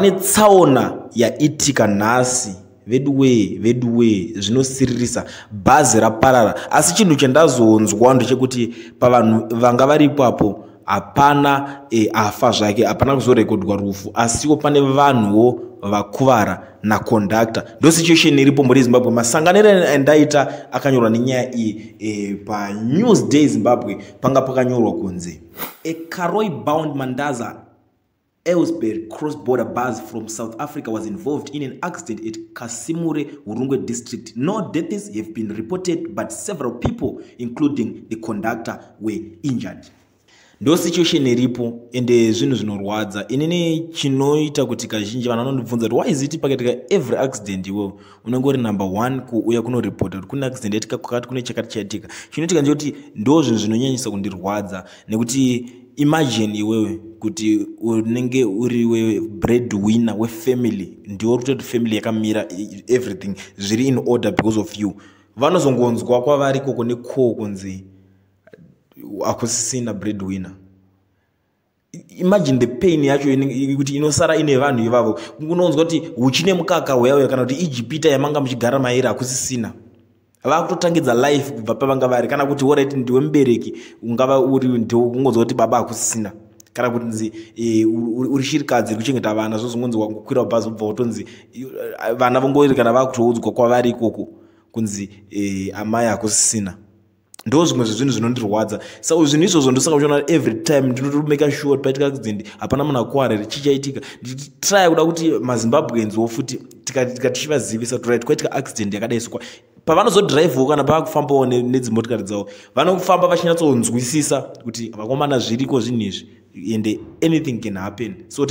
pane tsaona yaitika nhasi veduwe zvinosiririsa bhazi raparara. Asi chinhu chandazonzwa ndechekuti pavanhu vanga vari ipapo hapana afa zvake, hapana kuzorekodwa rufu, asiwo pane vanhuwo vakuvara naconductor. Ndo situation iripo muri Zimbabwe. Masanganiro endaita akanyorwa nenyaya iyi paNewsday Zimbabwe, panga pakanyorwa kunzi a Karoi bound Mandaza Ellsbury cross-border bus from South Africa was involved in an accident at Kasimure, Urungwe district. No deaths have been reported, but several people, including the conductor, were injured. Ndo situation iripo ende zvinhu zvinorwadza. Inini chinoita kuti kazhinji vanhu vanondibvunza kuti why is it pakatika every accident iwewe unenge uri number 1 kuuya kunorepota kuti kune accident yatika kwakati kune chakati chaitika. Chinoitika ndechekuti ndo zvinhu zvinonyanyisa kundirwadza nekuti imagine iwewe kuti unenge uri wewe breadwinner wefamily, ndiwo kuti family yakamira everything zviri in order because of you. Vanozongonzwa kwavari koko nekoko kunzi akusisina breadwinner. Imagine the pain yacho kuti inosara ine vanhu ivavo. Unonzwa kuti uchine mukaka wewe kana kuti Ijipita yamanga muchigara mairi akusisina. Vakutotangidza life kubva pavanga vari, kana kuti alright ndiwe mubereki ungava uri ungonzwa kuti baba akusisina, kana kuti nzi uri shirikadzi kuchengeta vana zvozongonzwa kukwira bhazi ubva utonzi vana vongori kana vakutoudzwa kwavari ikoko kunzi amai akusisina. Ndo zvimwe zvinhu zvinondirwadza. So zvinhu izvozvo ndosaka uchiona every time ndinotomeka sure kuti paitika accident hapana munhu akuwara here chichaitika. Nditry kuda kuti maZimbabweanswo futi tikatichivazivisa kuti right kwaitika accident yakadai sokwa pavanozodhiraivhawo kana pakufambawo nedzimotikari dzavo vanofamba vachinyatsonzwisisa kuti vakomana zviriko zvinhu izvi ende anything can happen. So